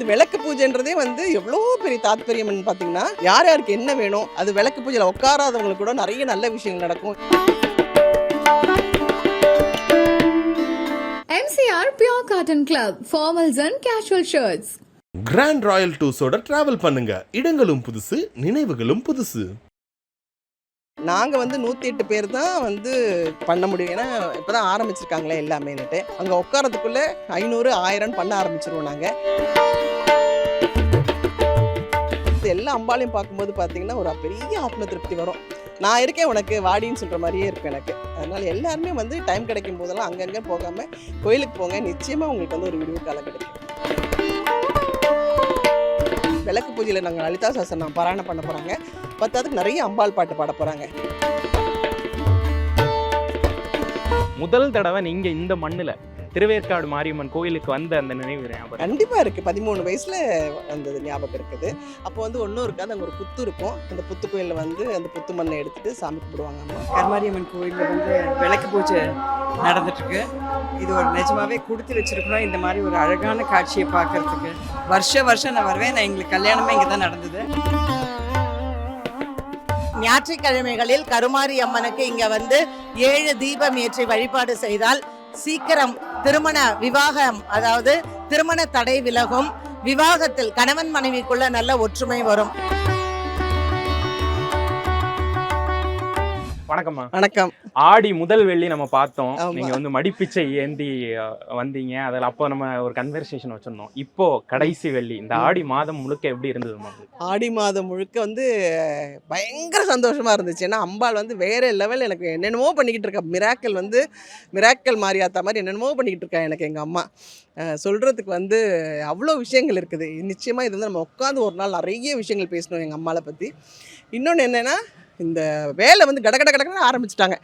இந்த விளக்கு பூஜைன்றதே வந்து எவ்வளோ பெரிய தாத்பரியம்னு பார்த்தீங்கன்னா, யார் யாருக்கு என்ன வேணும், அது விளக்கு பூஜையில் உட்காராதவங்களுக்கு கூட நிறைய நல்ல விஷயங்கள் நடக்கும். MCR Pure Cotton Club, formals and casual shirts. Grand royal டூர்ஸோட டிராவல் பண்ணுங்க. இடங்களும் புதுசு, நினைவுகளும் புதுசு. நாங்கள் வந்து 108 பேர் தான் வந்து பண்ண முடியும். ஏன்னா இப்போ தான் ஆரம்பிச்சிருக்காங்களே எல்லாமேன்னுட்டு. அங்கே உட்காரத்துக்குள்ளே 500, 1000 பண்ண ஆரம்பிச்சிருவோம் நாங்கள். எல்லா அம்பாலையும் பார்க்கும்போது பார்த்தீங்கன்னா ஒரு பெரிய ஆத்ம திருப்தி வரும். நான் இருக்கேன் உனக்கு வாடின்னு சொல்கிற மாதிரியே இருக்கும் எனக்கு. அதனால் எல்லாருமே வந்து டைம் கிடைக்கும் போதெல்லாம் அங்கங்கே போகாமல் கோயிலுக்கு போங்க. நிச்சயமாக உங்களுக்கு வந்து ஒரு விடுவு காலம் கிடைக்கும். விளக்கு பூஜையில் நாங்கள் லலிதா சஹஸ்ரநாமம் பாராயணம் பண்ண போகிறாங்க. பத்தாவதுக்கு நிறைய அம்பாள் பாட்டு பாட போகிறாங்க. முதல் தடவை நீங்கள் இந்த மண்ணில் திருவேற்காடு மாரியம்மன் கோயிலுக்கு வந்த அந்த நினைவு கண்டிப்பாக இருக்குது. 13 வயசில் வந்தது ஞாபகம் இருக்குது. அப்போ வந்து ஒன்றும் இருக்காது, அங்கே ஒரு புத்து இருக்கும். அந்த புத்து கோயிலில் வந்து அந்த புத்து மண்ணை எடுத்துகிட்டு சாமி கும்பிடுவாங்க. அம்மா கருமாரியம்மன் கோயிலில் வந்து விளக்கு பூஜை நடந்துட்டுருக்கு. இது ஒரு நிஜமாவே கொடுத்து வச்சிருக்கணும். இந்த மாதிரி ஒரு அழகான காட்சியை பார்க்கறதுக்கு வருஷம் நான் வருவேன். நான் எங்களுக்கு கல்யாணமே இங்கே தான் நடந்தது. ஞாயிற்றுக்கிழமைகளில் கருமாரி அம்மனுக்கு இங்க வந்து 7 தீபம் ஏற்றி வழிபாடு செய்தால் சீக்கிரம் விவாகம், அதாவது திருமண தடை விலகும். விவாகத்தில் கணவன் மனைவிக்குள்ள நல்ல ஒற்றுமை வரும். வணக்கம்மா. வணக்கம். ஆடி முதல் வெள்ளி நம்ம பார்த்தோம். ஆமா. நீங்க வந்து மடிப்பிச்சை ஏந்தி வந்தீங்க. அதில் அப்போ நம்ம ஒரு கன்வர்சேஷன் வச்சிருந்தோம். இப்போ கடைசி வெள்ளி, இந்த ஆடி மாதம் முழுக்க எப்படி இருந்ததுமா? ஆடி மாதம் முழுக்க வந்து பயங்கர சந்தோஷமாக இருந்துச்சு. ஏன்னா அம்பாள் வந்து வேறு லெவல் எனக்கு என்னென்னமோ பண்ணிக்கிட்டு இருக்கா. மிராக்கல் மாரியாத்தா மாதிரி என்னென்னமோ பண்ணிக்கிட்டு இருக்கா எனக்கு எங்கள் அம்மா. சொல்கிறதுக்கு வந்து அவ்வளோ விஷயங்கள் இருக்குது. நிச்சயமாக இது வந்து நம்ம உட்காந்து ஒரு நாள் நிறைய விஷயங்கள் பேசணும் எங்கள் அம்மாவை பற்றி. இன்னொன்று என்னென்னா, இந்த வேலை வந்து கடன்னு ஆரம்பிச்சிட்டாங்க.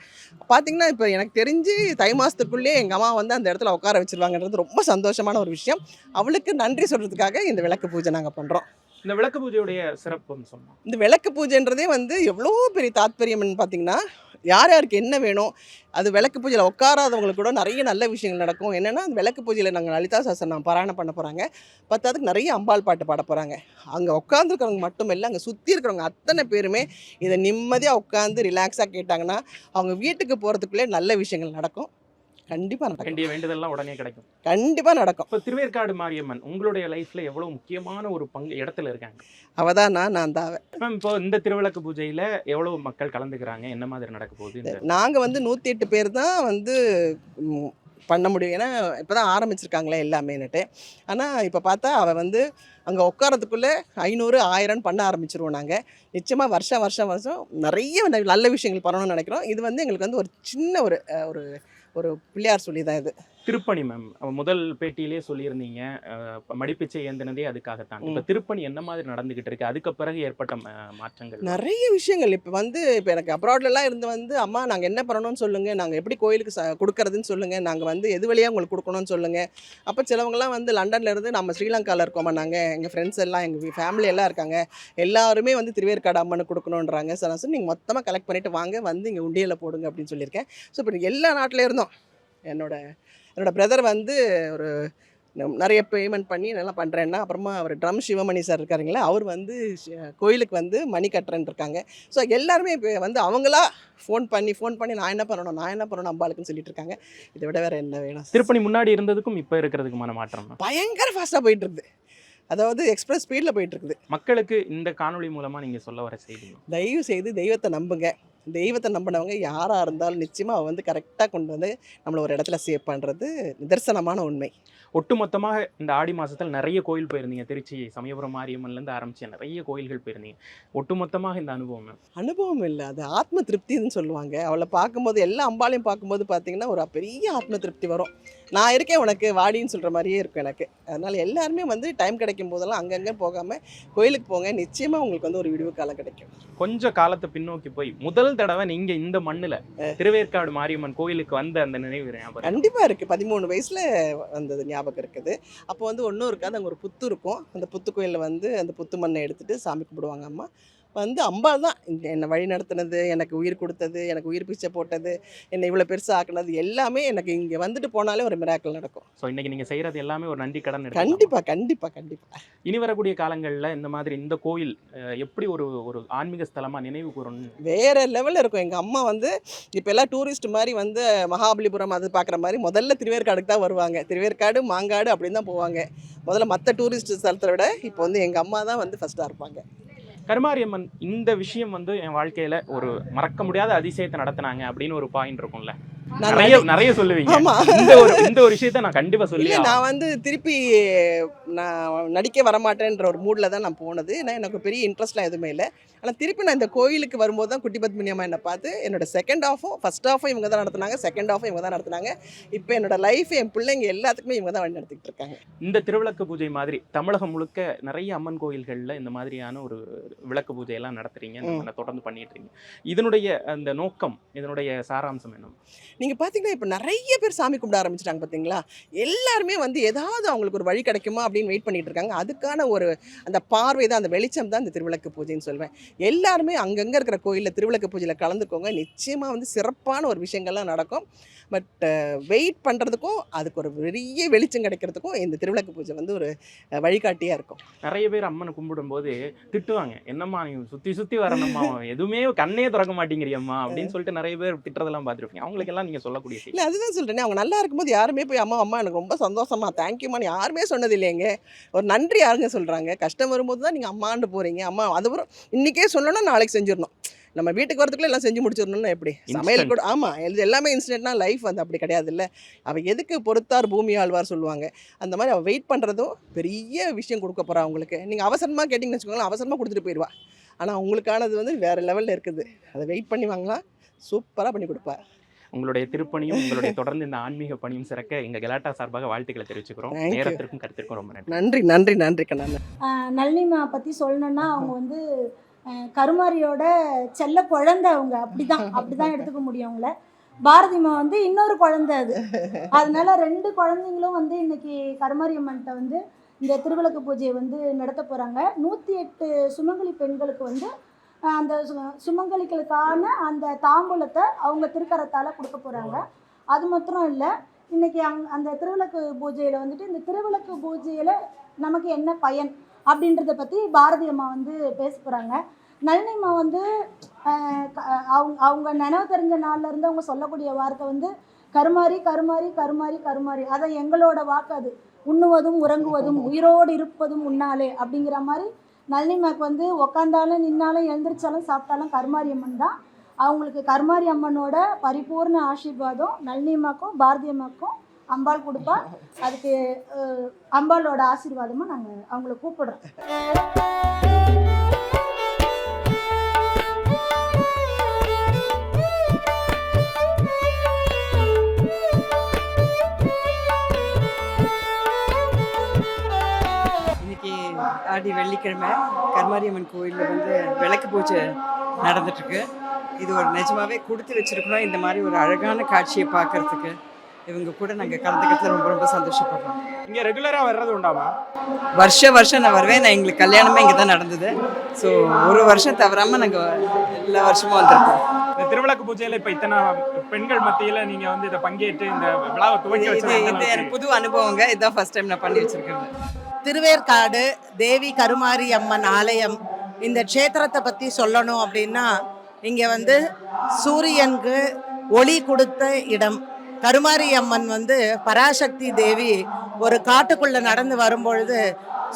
பார்த்திங்கன்னா இப்போ எனக்கு தெரிஞ்சு தை மாதத்துக்குள்ளேயே எங்கள் அம்மா வந்து அந்த இடத்துல உட்கார வச்சுருவாங்கன்றது ரொம்ப சந்தோஷமான ஒரு விஷயம். அவளுக்கு நன்றி சொல்கிறதுக்காக இந்த விளக்கு பூஜை நாங்கள் பண்ணுறோம். இந்த விளக்கு பூஜையுடைய சிறப்புன்னு சொன்னோம். இந்த விளக்கு பூஜைன்றதே வந்து எவ்வளோ பெரிய தாத்பரியம்னு பார்த்திங்கன்னா, யார் யாருக்கு என்ன வேணும், அது விளக்கு பூஜையில் உட்காராதவங்களுக்கு கூட நிறைய நல்ல விஷயங்கள் நடக்கும். என்னென்னா, அந்த விளக்கு பூஜையில் நாங்கள் லலிதா சஹஸ்ரநாமம் பாராயணம் பண்ண போகிறாங்க. பத்தாவதுக்கு நிறைய அம்பாள் பாட்டு பாட போகிறாங்க. அங்கே உட்காந்துருக்கிறவங்க மட்டும் இல்லை, அங்கே சுற்றி இருக்கிறவங்க அத்தனை பேருமே இதை நிம்மதியாக உட்காந்து ரிலாக்ஸாக கேட்டாங்கன்னா அவங்க வீட்டுக்கு போகிறதுக்குள்ளே நல்ல விஷயங்கள் நடக்கும். கண்டிப்பாக நடக்கும். வேண்டிய வேண்டுதல்லாம் உடனே கிடைக்கும். கண்டிப்பாக நடக்கும். இப்போ திருவேற்காடு மாரியம்மன் உங்களுடைய லைஃப்ல எவ்வளோ முக்கியமான ஒரு இடத்துல இருக்காங்க? அவள் தான் நான் தான் அவள். மேம், இப்போ இந்த திருவிளக்கு பூஜையில் எவ்வளோ மக்கள் கலந்துக்கிறாங்க? என்ன மாதிரி நடக்க போகுது? நாங்கள் வந்து 108 பேர் தான் வந்து பண்ண முடியும். ஏன்னா இப்போ தான் ஆரம்பிச்சிருக்காங்களே எல்லாமேன்னுட்டு. ஆனால் இப்போ பார்த்தா அவள் வந்து அங்கே உட்காரத்துக்குள்ளே 500, 1000 பண்ண ஆரம்பிச்சிருவோம் நாங்கள். நிச்சயமாக வருஷம் நிறைய நல்ல விஷயங்கள் பண்ணணும்னு நினைக்கிறோம். இது வந்து எங்களுக்கு வந்து ஒரு சின்ன ஒரு ஒரு பிள்ளையார் சொல்லி தான் இது. திருப்பணி மேம், முதல் பேட்டியிலே சொல்லியிருந்தீங்க மடிப்பிச்சை ஏந்தினதே அதுக்காகத்தான். இப்போ திருப்பணி என்ன மாதிரி நடந்துகிட்டு இருக்கு? அதுக்கு பிறகு ஏற்பட்ட மாற்றங்கள் நிறைய விஷயங்கள். இப்போ எனக்கு அப்ராட்லலாம் இருந்து வந்து அம்மா நாங்கள் என்ன பண்ணணும்னு சொல்லுங்கள், நாங்கள் எப்படி கோயிலுக்கு கொடுக்கறதுன்னு சொல்லுங்கள், நாங்கள் வந்து எது வழியாக உங்களுக்கு கொடுக்கணும்னு சொல்லுங்கள். அப்போ சிலவங்கலாம் வந்து லண்டனில் இருந்து நம்ம ஸ்ரீலங்காவில் இருக்கோமா, நாங்கள் எங்கள் ஃப்ரெண்ட்ஸ் எல்லாம் எங்கள் ஃபேமிலி எல்லாம் இருக்காங்க, எல்லாருமே வந்து திருவேற்காடு அம்மனுக்கு கொடுக்கணுன்றாங்க. சார் நீங்கள் மொத்தமாக கலெக்ட் பண்ணிவிட்டு வாங்க, வந்து இங்கே உண்டியலில் போடுங்க அப்படின்னு சொல்லியிருக்கேன். ஸோ இப்போ எல்லா நாட்டில் இருந்தோம். என்னோட பிரதர் வந்து ஒரு நிறைய பேமெண்ட் பண்ணி நல்லா பண்ணுறேன்னா, அப்புறமா அவர் ட்ரம் சிவமணி சார் இருக்காருங்களா, அவர் வந்து கோயிலுக்கு வந்து மணி கட்டுறேன்னு இருக்காங்க. ஸோ எல்லாருமே இப்போ வந்து அவங்களா ஃபோன் பண்ணி நான் என்ன பண்ணணும் அம்பாளுக்குன்னு சொல்லிட்டு இருக்காங்க. இதை விட வேறு என்ன வேணும்? திருப்பணி முன்னாடி இருந்ததுக்கும் இப்போ இருக்கிறதுக்குமான மாற்றம் பயங்கர ஃபாஸ்ட்டாக போயிட்டு இருக்குது. அதாவது எக்ஸ்பிரஸ் ஸ்பீடில் போயிட்டு இருக்குது. மக்களுக்கு இந்த காணொளி மூலமாக நீங்கள் சொல்ல வர செய்தி, தயவு செய்து தெய்வத்தை நம்புங்க. தெய்வத்தை நம்பினவங்க யாராக இருந்தாலும் நிச்சயமாக அவள் வந்து கரெக்டாக கொண்டு வந்து நம்மளை ஒரு இடத்துல சேவ் பண்ணுறது நிதர்சனமான உண்மை. ஒட்டுமொத்தமாக இந்த ஆடி மாதத்தில் நிறைய கோயில் போயிருந்தீங்க. திருச்சி சமயபுரம் மாரியம்மன்லேருந்து ஆரம்பித்து நிறைய கோயில்கள் போயிருந்தீங்க. ஒட்டுமொத்தமாக இந்த அனுபவம் இல்லை, அது ஆத்ம திருப்தின்னு சொல்லுவாங்க. அவளை பார்க்கும்போது எல்லா அம்பாலையும் பார்க்கும்போது பார்த்திங்கன்னா ஒரு பெரிய ஆத்ம திருப்தி வரும். நான் இருக்கேன் உனக்கு வாடின்னு சொல்கிற மாதிரியே இருக்கும் எனக்கு. அதனால் எல்லாருமே வந்து டைம் கிடைக்கும் போதெல்லாம் அங்கங்கே போகாமல் கோயிலுக்கு போங்க. நிச்சயமாக உங்களுக்கு வந்து ஒரு விடுவு காலம் கிடைக்கும். கொஞ்சம் காலத்தை பின்னோக்கி போய் முதல் தடவை நீங்கள் இந்த மண்ணில் திருவேற்காடு மாரியம்மன் கோயிலுக்கு வந்த அந்த நினைவு கண்டிப்பாக இருக்குது. 13 வயசில் வந்தது ஞாபகம் இருக்குது. அப்போ வந்து ஒன்றும் இருக்காது, அங்கே ஒரு புத்து இருக்கும். அந்த புத்து கோயிலில் வந்து அந்த புத்து மண்ணை எடுத்துகிட்டு சாமி கும்பிடுவாங்க அம்மா. வந்து அம்பாள் தான் என்னை வழி நடத்துனது, எனக்கு உயிர் கொடுத்தது, எனக்கு உயிர் பிச்சை போட்டது, என்னை இவ்வளோ பெருசாக ஆக்குனது எல்லாமே எனக்கு இங்கே வந்துட்டு போனாலே ஒரு மிராக்கிள் நடக்கும். ஸோ இன்னைக்கு நீங்க செய்யறது எல்லாமே ஒரு நன்றி கடன். கண்டிப்பாக கண்டிப்பாக கண்டிப்பாக. இனி வரக்கூடிய காலங்களில் இந்த மாதிரி இந்த கோயில் எப்படி ஒரு ஒரு ஆன்மீக ஸ்தலமா நினைவு கூறணும்? வேறு லெவலில் இருக்கும். எங்கள் அம்மா வந்து இப்போ எல்லாம் டூரிஸ்ட் மாதிரி வந்து மகாபலிபுரம் அது பார்க்குற மாதிரி முதல்ல திருவேற்காடுக்கு தான் வருவாங்க. திருவேற்காடு, மாங்காடு அப்படின்னு தான் போவாங்க. முதல்ல மற்ற டூரிஸ்ட் ஸ்தலத்தை விட இப்போ வந்து எங்கள் அம்மா தான் வந்து ஃபஸ்ட்டாக இருப்பாங்க. கருமாரியம்மன் இந்த விஷயம் வந்து என் வாழ்க்கையில ஒரு மறக்க முடியாத அதிசயத்தை நடத்தினாங்க அப்படின்னு ஒரு பாயிண்ட் இருக்கும்ல, நிறைய சொல்லுவீங்க. ஆமா. இந்த ஒரு விஷயத்தை நான் கண்டிப்பா சொல்லி இல்லை, நான் வந்து திருப்பி நான் நடிக்க வரமாட்டேன்ற ஒரு மூடில் தான் நான் போனது. நான் எனக்கு பெரிய இன்ட்ரெஸ்ட்லாம் எதுவுமே இல்லை. ஆனால் திருப்பி நான் இந்த கோயிலுக்கு வரும்போது தான் குட்டி பத்மினி அம்மா என்னை பார்த்து என்னோட செகண்ட் ஹாஃபும் ஃபர்ஸ்ட் ஹாஃபும் இவங்க தான் நடத்துனாங்க, செகண்ட் ஹாஃபும் இவங்க தான் நடத்துனாங்க. இப்போ என்னோட லைஃப், என் பிள்ளைங்க எல்லாத்துக்குமே இவங்க தான் வழி நடத்திக்கிட்டு இருக்காங்க. இந்த திருவிளக்கு பூஜை மாதிரி தமிழகம் முழுக்க நிறைய அம்மன் கோயில்களில் இந்த மாதிரியான ஒரு விளக்கு பூஜை எல்லாம் நடத்துறீங்க, தொடர்ந்து பண்ணிட்டு இருக்கீங்க. இதனுடைய அந்த நோக்கம், இதனுடைய சாராம்சம் என்ன? நீங்கள் பார்த்தீங்கன்னா இப்போ நிறைய பேர் சாமி கும்பிட ஆரம்பிச்சிட்டாங்க பார்த்தீங்களா. எல்லாருமே வந்து ஏதாவது அவங்களுக்கு ஒரு வழி கிடைக்குமா அப்படின்னு வெயிட் பண்ணிட்டு இருக்காங்க. அதுக்கான ஒரு அந்த பார்வை தான், அந்த வெளிச்சம் தான் இந்த திருவிளக்கு பூஜைன்னு சொல்லுவேன். எல்லாருமே அங்கங்கே இருக்கிற கோயிலில் திருவிளக்கு பூஜையில் கலந்துக்கோங்க. நிச்சயமாக வந்து சிறப்பான ஒரு விஷயங்கள்லாம் நடக்கும். பட் வெயிட் பண்ணுறதுக்கும் அதுக்கு ஒரு பெரிய வெளிச்சம் கிடைக்கிறதுக்கும் இந்த திருவிளக்கு பூஜை வந்து ஒரு வழிகாட்டியாக இருக்கும். நிறைய பேர் அம்மனை கும்பிடும்போது திட்டுவாங்க, என்னம்மா நீ சுற்றி வரணும்மா, எதுவுமே கண்ணே திறக்க மாட்டேங்கிறியம்மா அப்படின்னு சொல்லிட்டு நிறைய பேர் திட்டுறதெல்லாம் பார்த்துருப்பீங்க. அவங்களுக்கெல்லாம் நீங்கள் சொல்லக்கூடிய இல்லை, அதுதான் சொல்கிறேன். அவங்க நல்லா இருக்கும்போது யாருமே போய் அம்மா எனக்கு ரொம்ப சந்தோஷமா தேங்க்யூமான்னு யாருமே சொன்னது இல்லைங்க. ஒரு நன்றி யாருங்க சொல்கிறாங்க? கஷ்டம் வரும்போது தான் நீங்கள் அம்மாண்டு போகிறீங்க. அம்மா அதுவரை இன்றைக்கே சொல்லணும்னா நாளைக்கு செஞ்சிடணும். நம்ம வீட்டுக்கு வரதுக்குள்ளே எல்லாம் செஞ்சு முடிச்சிடணும்னா எப்படி? சமையல் கூட ஆமாம், இது எல்லாமே இன்ஸ்டன்ட்னா லைஃப் வந்து அப்படி கிடையாது இல்லை. அவள் எதுக்கு பொறுத்தார் பூமி ஆழ்வார் சொல்லுவாங்க. அந்த மாதிரி அவள் வெயிட் பண்ணுறதும் பெரிய விஷயம் கொடுக்க போகிறா அவங்களுக்கு. நீங்கள் அவசரமாக கேட்டிங்கன்னு வச்சுக்கோங்களேன், அவசரமாக கொடுத்துட்டு போயிடுவா. ஆனால் உங்களுக்கானது வந்து வேறு லெவலில் இருக்குது. அதை வெயிட் பண்ணி வாங்கலாம், சூப்பராக பண்ணி கொடுப்பா. உங்களுடைய திருப்பணியும் உங்களுடைய தொடர்ந்து இந்த ஆன்மீக பணியும் சிறக்க எங்க கெலாட்டா சார்பாக வாழ்த்துக்களை தெரிவிச்சுக்கிறோம். நேரத்திற்கும் கருத்திற்கும் ரொம்ப நன்றி. நன்றி நன்றி நன்றி கண்ணா. நளினிமா பற்றி சொல்லணுன்னா அவங்க வந்து கருமாரியோட செல்ல குழந்தை. அவங்க அப்படிதான் எடுத்துக்க முடியும் அவங்கள. பாரதிமா வந்து இன்னொரு குழந்தை அது. அதனால 2 குழந்தைங்களும் வந்து இன்னைக்கு கருமாரியம்மன்கிட்ட வந்து இந்த திருவிளக்கு பூஜையை வந்து நடத்த போகிறாங்க. 108 சுமங்கலி பெண்களுக்கு வந்து அந்த சுமங்கலிகளுக்கான அந்த தாம்பூலத்தை அவங்க திருக்கரத்தால் கொடுக்க போகிறாங்க. அது மாத்திரம் இல்லை, இன்றைக்கி அந்த திருவிளக்கு பூஜையில் வந்துட்டு இந்த திருவிளக்கு பூஜையில் நமக்கு என்ன பயன் அப்படின்றத பற்றி பாரதி அம்மா வந்து பேச போகிறாங்க. நளினிமா வந்து அவங்க நினைவு தெரிஞ்ச நாள்லேருந்து அவங்க சொல்லக்கூடிய வார்த்தை வந்து கருமாரி கருமாரி கருமாரி கருமாரி. அதை எங்களோட வாக்கு அது. உண்ணுவதும் உறங்குவதும் உயிரோடு இருப்பதும் உன்னாலே அப்படிங்கிற மாதிரி நளினிமாக்கு வந்து உக்காந்தாலும் நின்னாலும் எழுந்திரிச்சாலும் சாப்பிட்டாலும் கருமாரி அம்மன் தான். அவங்களுக்கு கருமாரி அம்மனோட பரிபூர்ண ஆசீர்வாதம் நளினிமாக்கும் பாரதி அம்மாக்கும் அம்பாள் கொடுப்பா. அதுக்கு அம்பாளோட ஆசீர்வாதமாக நாங்கள் அவங்கள கூப்பிடுறோம். ஆடி வெள்ளிக்கிழமை கருமாரியம்மன் கோயிலில் வந்து விளக்கு பூஜை நடந்துட்டுருக்கு. இது ஒரு நிஜமாவே கொடுத்து வச்சிருக்கணும். இந்த மாதிரி ஒரு அழகான காட்சியை பார்க்கறதுக்கு இவங்க கூட நாங்கள் கலந்துக்கிறதுல ரொம்ப ரொம்ப சந்தோஷப்படுறோம். இங்கே ரெகுலராக வர்றது உண்டாமா? வருஷம் நான் வருவேன். நான் எங்களுக்கு கல்யாணமே இங்கே தான் நடந்தது. ஸோ ஒரு வருஷம் தவறாமல் நாங்கள் எல்லா வருஷமும் வந்திருக்கோம். இந்த திருவிளக்கு பூஜையில் இப்போ இத்தனை பெண்கள் மத்தியில் நீங்கள் வந்து இதை பங்கேற்று இந்த விழாவை துவக்கி வச்சு இது எனக்கு புது அனுபவங்க. இதுதான் ஃபர்ஸ்ட் டைம் நான் பண்ணி வச்சிருக்கேன். திருவேற்காடு தேவி கருமாரி அம்மன் ஆலயம் இந்த க்ஷேத்திரத்தை பற்றி சொல்லணும் அப்படின்னா, இங்கே வந்து சூரியனுக்கு ஒளி கொடுத்த இடம். கருமாரி அம்மன் வந்து பராசக்தி தேவி ஒரு காட்டுக்குள்ளே நடந்து வரும்பொழுது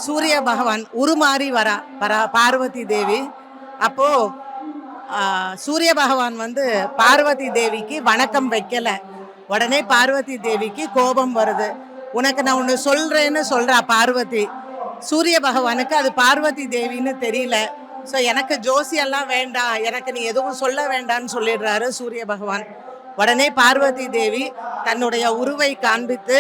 சூரிய பகவான் உருமாறி வரா பார்வதி தேவி. அப்போது சூரிய பகவான் வந்து பார்வதி தேவிக்கு வணக்கம் வைக்கலை. உடனே பார்வதி தேவிக்கு கோபம் வருது. உனக்கு நான் ஒன்று சொல்கிறேன்னு சொல்கிறா பார்வதி. சூரிய பகவானுக்கு அது பார்வதி தேவின்னு தெரியல. ஸோ எனக்கு ஜோசியெல்லாம் வேண்டாம், எனக்கு நீ எதுவும் சொல்ல வேண்டான்னு சொல்லிடுறாரு சூரிய பகவான். உடனே பார்வதி தேவி தன்னுடைய உருவை காண்பித்து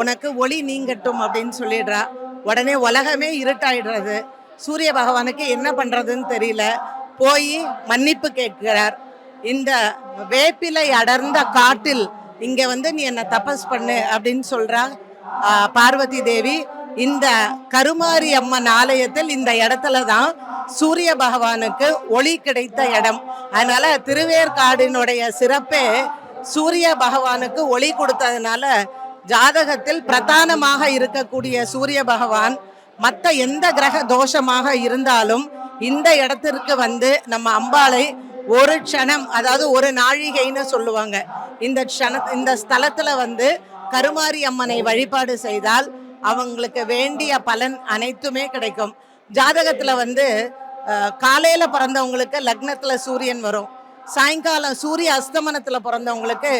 உனக்கு ஒளி நீங்கட்டும் அப்படின்னு சொல்லிடுறா. உடனே உலகமே இருட்டாயிடுறது. சூரிய பகவானுக்கு என்ன பண்ணுறதுன்னு தெரியல. போய் மன்னிப்பு கேட்கிறார். இந்த வேப்பிலை அடர்ந்த காட்டில் இங்கே வந்து நீ என்னை தபஸ் பண்ணு அப்படின்னு சொல்கிறா பார்வதி தேவி. இந்த கருமாரி அம்மன் ஆலயத்தில் இந்த இடத்துல தான் சூரிய பகவானுக்கு ஒளி கிடைத்த இடம். அதனால திருவேற்காடினுடைய சிறப்பே சூரிய பகவானுக்கு ஒளி கொடுத்ததுனால ஜாதகத்தில் பிரதானமாக இருக்கக்கூடிய சூரிய பகவான் மற்ற எந்த கிரக தோஷமாக இருந்தாலும் இந்த இடத்திற்கு வந்து நம்ம அம்பாளை ஒரு க்ஷணம், அதாவது ஒரு நாழிகைன்னு சொல்லுவாங்க, இந்த ஸ்தலத்துல வந்து கருமாரி அம்மனை வழிபாடு செய்தால் அவங்களுக்கு வேண்டிய பலன் அனைத்துமே கிடைக்கும். ஜாதகத்துல வந்து காலையில பிறந்தவங்களுக்கு லக்னத்துல சூரியன் வரும், சாயங்காலம் சூரிய அஸ்தமனத்துல பிறந்தவங்களுக்கு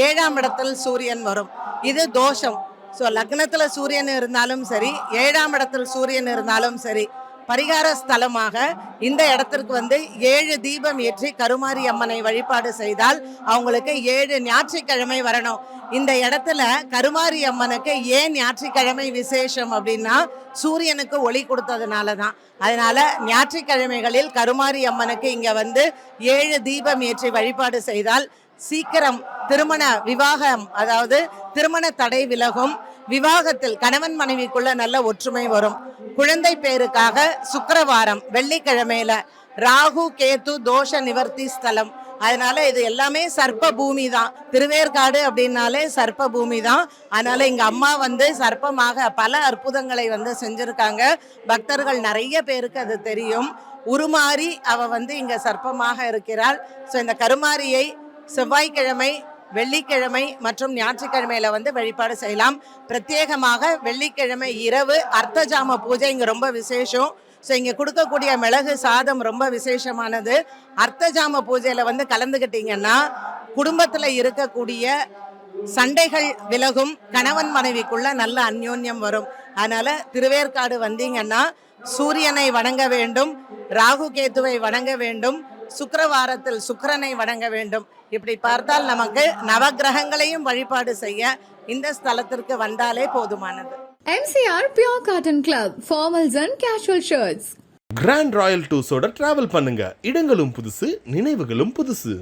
7ஆம் இடத்தில் சூரியன் வரும். இது தோஷம். ஸோ லக்னத்துல சூரியன் இருந்தாலும் சரி, 7ஆம் இடத்தில் சூரியன் இருந்தாலும் சரி, பரிகார ஸ்தலமாக இந்த இடத்திற்கு வந்து 7 தீபம் ஏற்றி கருமாரி அம்மனை வழிபாடு செய்தால் அவங்களுக்கு 7 ஞாயிற்றுக்கிழமை வரணும். இந்த இடத்துல கருமாரி அம்மனுக்கு ஏன் ஞாயிற்றுக்கிழமை விசேஷம் அப்படின்னா சூரியனுக்கு ஒளி கொடுத்ததுனால தான். அதனால ஞாயிற்றுக்கிழமைகளில் கருமாரி அம்மனுக்கு இங்க வந்து 7 தீபம் ஏற்றி வழிபாடு செய்தால் சீக்கிரம் திருமண விவாகம், அதாவது திருமண தடை விலகும், விவாகத்தில் கணவன் மனைவிக்குள்ள நல்ல ஒற்றுமை வரும். குழந்தை பேருக்காக சுக்கிரவாரம் வெள்ளிக்கிழமையில ராகு கேத்து தோஷ நிவர்த்தி ஸ்தலம். அதனால இது எல்லாமே சர்ப்ப பூமி தான். திருவேற்காடு அப்படின்னாலே சர்ப்ப பூமி தான். அதனால இங்க அம்மா வந்து சர்ப்பமாக பல அற்புதங்களை வந்து செஞ்சிருக்காங்க. பக்தர்கள் நிறைய பேருக்கு அது தெரியும். உருமாறி அவ வந்து இங்க சர்ப்பமாக இருக்கிறாள். ஸோ இந்த கருமாரியை செவ்வாய்க்கிழமை, வெள்ளிக்கிழமை மற்றும் ஞாயிற்றுக்கிழமையில வந்து வழிபாடு செய்யலாம். பிரத்யேகமாக வெள்ளிக்கிழமை இரவு அர்த்தஜாம பூஜை இங்க ரொம்ப விசேஷம். ஸோ இங்கே கொடுக்கக்கூடிய மிளகு சாதம் ரொம்ப விசேஷமானது. அர்த்தஜாம பூஜையில் வந்து கலந்துக்கிட்டீங்கன்னா குடும்பத்தில் இருக்கக்கூடிய சண்டைகள் விலகும், கணவன் மனைவிக்குள்ள நல்ல அந்யோன்யம் வரும். அதனால திருவேற்காடு வந்தீங்கன்னா சூரியனை வணங்க வேண்டும், ராகு கேத்துவை வணங்க வேண்டும், சுக்கிரவாரத்தில் சுக்கிரனை வணங்க வேண்டும். இப்படி பார்த்தால் நமக்கு நவகிரகங்களையும் வழிபாடு செய்ய இந்த ஸ்தலத்திற்கு வந்தாலே போதுமானது. MCR Pure Cotton Club, formals and casual shirts. Grand royal டூஸோட டிராவல் பண்ணுங்க. இடங்களும் புதுசு, நினைவுகளும் புதுசு.